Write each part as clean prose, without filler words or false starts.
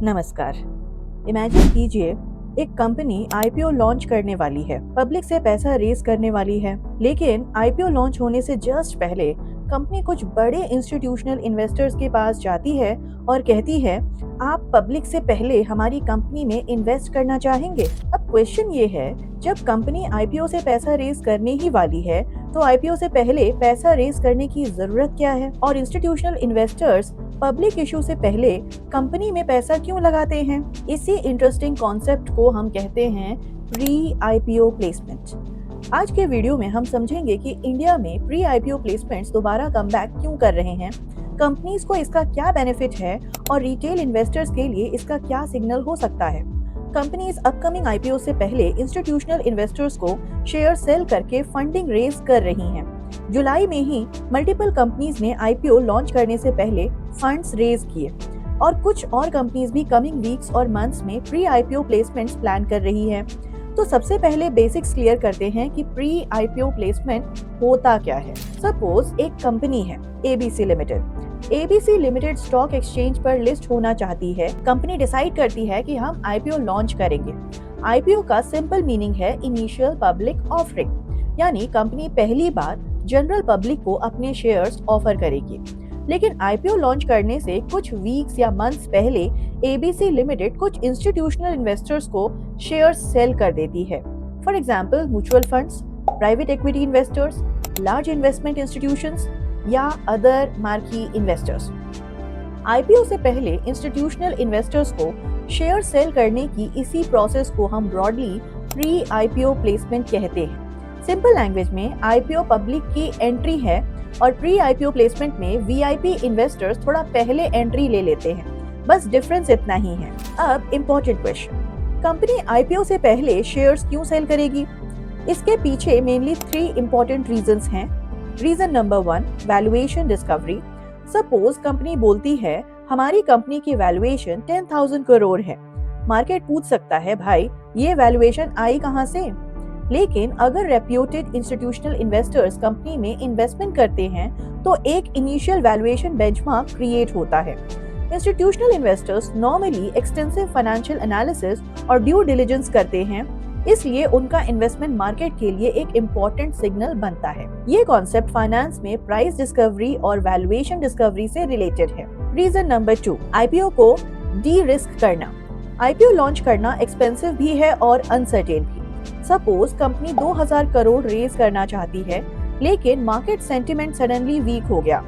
नमस्कार। इमेजिन कीजिए, एक कंपनी आईपीओ लॉन्च करने वाली है, पब्लिक से पैसा रेज करने वाली है, लेकिन आईपीओ लॉन्च होने से जस्ट पहले कंपनी कुछ बड़े इंस्टीट्यूशनल इन्वेस्टर्स के पास जाती है और कहती है, आप पब्लिक से पहले हमारी कंपनी में इन्वेस्ट करना चाहेंगे। अब क्वेश्चन ये है, जब कंपनी आईपीओ से पैसा रेज करने ही वाली है, तो आईपीओ से पहले पैसा रेज करने की जरूरत क्या है, और इंस्टीट्यूशनल इन्वेस्टर्स पब्लिक इशू से पहले कंपनी में पैसा क्यों लगाते हैं? इसी इंटरेस्टिंग कॉन्सेप्ट को हम कहते हैं प्री आईपीओ प्लेसमेंट। आज के वीडियो में हम समझेंगे कि इंडिया में प्री आईपीओ प्लेसमेंट्स दोबारा कमबैक क्यों कर रहे हैं, कंपनीज को इसका क्या बेनिफिट है और रिटेल इन्वेस्टर्स के लिए इसका क्या सिग्नल हो सकता है। कंपनीज अपकमिंग आईपीओ से पहले इंस्टीट्यूशनल इन्वेस्टर्स को शेयर सेल करके फंडिंग रेज कर रही हैं। जुलाई में ही मल्टीपल कंपनीज ने आईपीओ लॉन्च करने से पहले फंड्स रेज किए और कुछ और कंपनीज भी कमिंग वीक्स और मंथ्स में प्री आईपीओ प्लेसमेंट्स प्लान कर रही है। तो सबसे पहले बेसिक्स क्लियर करते हैं कि प्री आईपीओ प्लेसमेंट होता क्या है। सपोज एक कंपनी है ABC limited. ABC limited stock exchange पर लिस्ट होना चाहती है। कंपनी डिसाइड करती है कि हम आईपीओ लॉन्च करेंगे। आईपीओ का सिंपल मीनिंग है इनिशियल पब्लिक ऑफरिंग, यानी कंपनी पहली बार जनरल पब्लिक को अपने शेयर्स ऑफर करेगी। लेकिन आईपीओ लॉन्च करने से कुछ वीक्स या मंथ्स पहले एबीसी लिमिटेड कुछ इंस्टीट्यूशनल इन्वेस्टर्स को शेयर्स सेल कर देती है। For example mutual funds, private equity investors, large investment institutions या अदर मार्की इन्वेस्टर्स। आईपीओ से पहले इंस्टीट्यूशनल इन्वेस्टर्स को शेयर सेल करने की इसी प्रोसेस को हम ब्रॉडली प्री आईपीओ प्लेसमेंट कहते हैं। सिंपल लैंग्वेज में आईपीओ पब्लिक की एंट्री है और प्री आईपीओ प्लेसमेंट में वीआईपी इन्वेस्टर्स थोड़ा पहले एंट्री ले लेते हैं, बस डिफरेंस इतना ही है। अब इम्पोर्टेंट क्वेश्चन, कंपनी आईपीओ से पहले शेयर्स क्यों सेल करेगी? इसके पीछे मेनली 3 इम्पोर्टेंट रीजंस हैं। Reason number 1, valuation discovery. Suppose company बोलती है हमारी कंपनी की वैल्यूएशन 10,000 करोड़ है। मार्केट पूछ सकता है, भाई ये वैल्यूएशन आई कहां से? लेकिन अगर रेप्यूटेड इंस्टीट्यूशनल इन्वेस्टर्स कंपनी में इन्वेस्टमेंट करते हैं तो एक इनिशियल वैल्यूएशन बेंचमार्क क्रिएट होता है। Institutional investors normally extensive financial analysis और ड्यू डिलिजेंस करते हैं, इसलिए उनका इन्वेस्टमेंट मार्केट के लिए एक इम्पोर्टेंट सिग्नल बनता है। ये कॉन्सेप्ट फाइनेंस में प्राइस डिस्कवरी और वैल्यूएशन डिस्कवरी से रिलेटेड है। रीजन नंबर 2, आईपीओ को डी रिस्क करना। आईपीओ लॉन्च करना एक्सपेंसिव भी है और अनसर्टेन भी। सपोज कंपनी 2000 करोड़ रेज करना चाहती है, लेकिन मार्केट सेंटिमेंट सडनली वीक हो गया,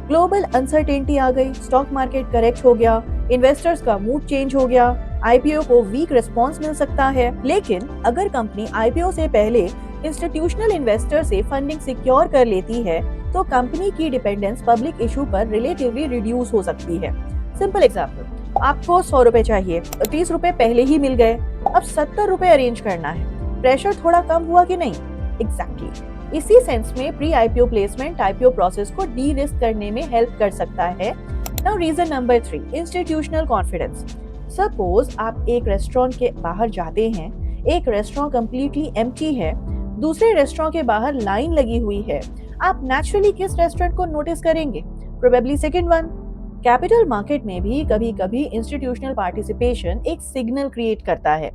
ग्लोबल अनसर्टेनिटी आ गई, स्टॉक मार्केट करेक्ट हो गया, इन्वेस्टर्स का मूड चेंज हो गया, आईपीओ को वीक रिस्पांस मिल सकता है। लेकिन अगर कंपनी आईपीओ से पहले इंस्टीट्यूशनल इन्वेस्टर से फंडिंग सिक्योर कर लेती है तो कंपनी की डिपेंडेंस पब्लिक इशू पर रिलेटिवली रिड्यूस हो सकती है। सिंपल एग्जाम्पल, आपको 100 रुपए चाहिए, 30 रुपए पहले ही मिल गए, अब 70 रुपए अरेंज करना है। प्रेशर थोड़ा कम हुआ कि नहीं? एग्जैक्टली। इसी सेंस में pre IPO placement IPO process को डी रिस्क करने में हेल्प कर सकता है। Now reason number 3, institutional confidence. Suppose आप एक रेस्टोरेंट के बाहर जाते हैं, एक रेस्टोरेंट कम्प्लीटली एम्प्टी है, दूसरे रेस्टोरेंट के बाहर लाइन लगी हुई है, आप नेचुरली किस रेस्टोरेंट को नोटिस करेंगे? Probably second one. Capital market में भी कभी कभी इंस्टीट्यूशनल पार्टिसिपेशन एक सिग्नल क्रिएट करता है।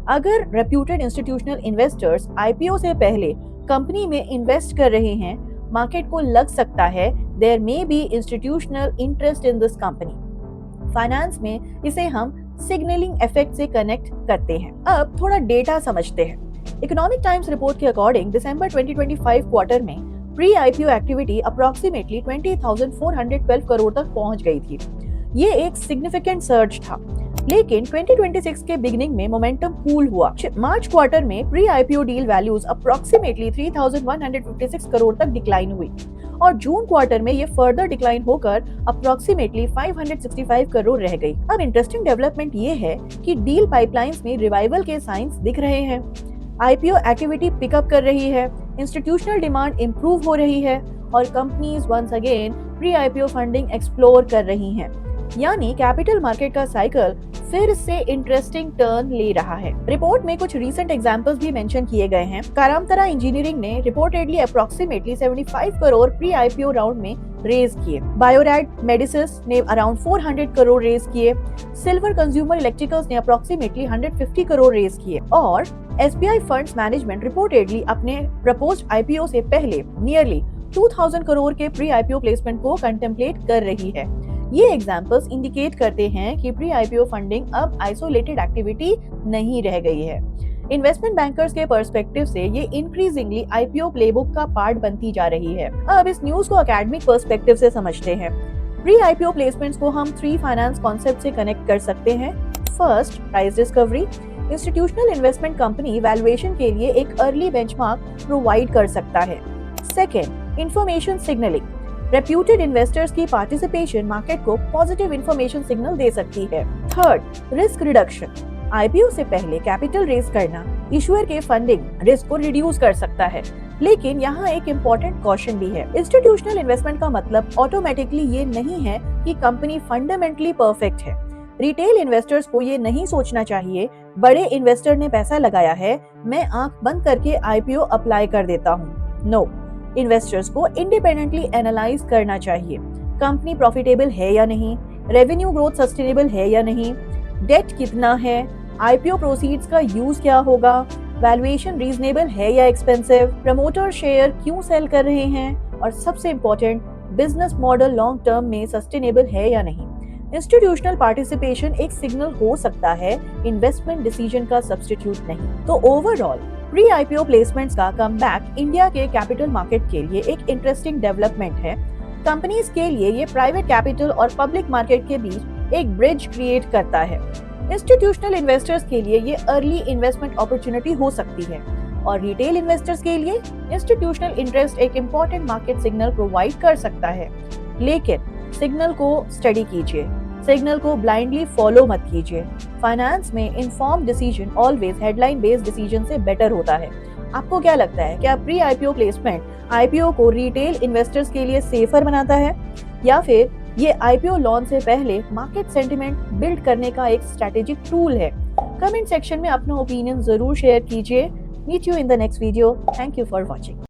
अगर रेप्यूटेड इंस्टीट्यूशनल इन्वेस्टर्स आईपीओ से पहले कंपनी में इन्वेस्ट कर रहे हैं, मार्केट को लग सकता है there may be institutional interest in this company. Finance में इसे हम सिग्नलिंग इफेक्ट से कनेक्ट करते हैं। अब थोड़ा डेटा समझते हैं। इकोनॉमिक टाइम्स रिपोर्ट के अकॉर्डिंग दिसंबर 2025 क्वार्टर में pre IPO activity approximately 20,412 crore तक पहुंच गई थी। ये एक सिग्निफिकेंट सर्ज था, लेकिन 2026 के बिगिनिंग में मोमेंटम कूल हुआ। मार्च क्वार्टर में pre IPO deal values approximately 3,156 crore तक डिक्लाइन हुई और जून क्वार्टर में ये फर्दर डिक्लाइन होकर अप्रोक्सीमेटली 565 करोड़ रह गई। अब इंटरेस्टिंग डेवलपमेंट ये है कि डील पाइपलाइंस में रिवाइवल के साइंस दिख रहे हैं। आईपीओ एक्टिविटी पिकअप कर रही है, इंस्टीट्यूशनल डिमांड इंप्रूव हो रही है और companies once again pre IPO funding explore कर रही हैं। यानी कैपिटल मार्केट का साइकिल फिर से इंटरेस्टिंग टर्न ले रहा है। रिपोर्ट में कुछ रीसेंट एग्जांपल्स भी मेंशन किए गए हैं। कारामतरा इंजीनियरिंग ने reportedly approximately 75 crore pre IPO round में रेज किए। बायोरैड मेडिसिस ने अराउंड 400 करोड़ रेज किए। सिल्वर कंज्यूमर इलेक्ट्रिकल्स ने अप्रोक्सीमेटली 150 करोड़ रेज किए और एसबीआई फंड्स मैनेजमेंट रिपोर्टेडली अपने प्रपोज्ड आईपीओ से पहले नियरली 2000 करोड़ के प्री आईपीओ प्लेसमेंट को कंटेम्पलेट कर रही है। ये एग्जाम्पल्स इंडिकेट करते हैं कि प्री आईपीओ फंडिंग अब आइसोलेटेड एक्टिविटी नहीं रह गई है। इन्वेस्टमेंट बैंकर्स के पर्सपेक्टिव से ये इंक्रीजिंगली आईपीओ प्लेबुक का पार्ट बनती जा रही है। अब इस न्यूज को एकेडमिक पर्सपेक्टिव से समझते हैं। प्री आईपीओ प्लेसमेंट्स को हम 3 फाइनेंस कॉन्सेप्ट से कनेक्ट कर सकते हैं। First, price discovery. Institutional investment company valuation के लिए एक अर्ली बेंचमार्क प्रोवाइड कर सकता है। Second, information signalling. Reputed investors की पार्टिसिपेशन मार्केट को पॉजिटिव इंफॉर्मेशन सिग्नल दे सकती है। Third, risk reduction. आईपीओ से पहले कैपिटल रेज करना इशूअर के फंडिंग रिस्क को रिड्यूस कर सकता है, लेकिन यहाँ एक इम्पोर्टेंट कॉशन भी है। इंस्टीट्यूशनल इन्वेस्टमेंट का मतलब ऑटोमेटिकली ये नहीं है कि कंपनी फंडामेंटली परफेक्ट है। रिटेल इन्वेस्टर्स को ये नहीं सोचना चाहिए बड़े इन्वेस्टर ने पैसा लगाया है, मैं आंख बंद करके आईपीओ अप्लाई कर देता हूँ। नो, इन्वेस्टर्स को इंडिपेंडेंटली एनालाइज करना चाहिए। कंपनी प्रॉफिटेबल है या नहीं, रेवेन्यू ग्रोथ सस्टेनेबल है या नहीं, डेट कितना है, आईपीओ प्रोसीड्स का यूज क्या होगा, वैल्यूएशन रीजनेबल है या एक्सपेंसिव, प्रमोटर शेयर क्यों सेल कर रहे हैं, और सबसे important, business model long term में सस्टेनेबल है या नहीं। इंस्टीट्यूशनल पार्टिसिपेशन एक सिग्नल हो सकता है, इन्वेस्टमेंट डिसीजन का सब्स्टिट्यूट नहीं। तो ओवरऑल प्री आईपीओ प्लेसमेंट्स का कमबैक इंडिया के कैपिटल मार्केट के लिए एक इंटरेस्टिंग डेवलपमेंट है। कंपनीज के लिए ये प्राइवेट कैपिटल और पब्लिक मार्केट के बीच एक ब्रिज क्रिएट करता है। इंस्टीट्यूशनल इन्वेस्टर्स के लिए ये अर्ली इन्वेस्टमेंट अपॉर्चुनिटी हो सकती है और रिटेल इन्वेस्टर्स के लिए इंस्टीट्यूशनल इंटरेस्ट एक इम्पोर्टेंट मार्केट सिग्नल प्रोवाइड कर सकता है। लेकिन सिग्नल को स्टडी कीजिए, सिग्नल को ब्लाइंडली फॉलो मत कीजिए। फाइनेंस में informed decision always headline based decision से बेटर होता है। आपको क्या लगता है, क्या प्री आईपीओ प्लेसमेंट आईपीओ को रिटेल इन्वेस्टर्स के लिए सेफर बनाता है, या फिर ये आईपीओ लॉन्च से पहले मार्केट सेंटिमेंट बिल्ड करने का एक स्ट्रेटेजिक टूल है? कमेंट सेक्शन में अपना ओपिनियन जरूर शेयर कीजिए। Meet you in the next video. Thank you for watching.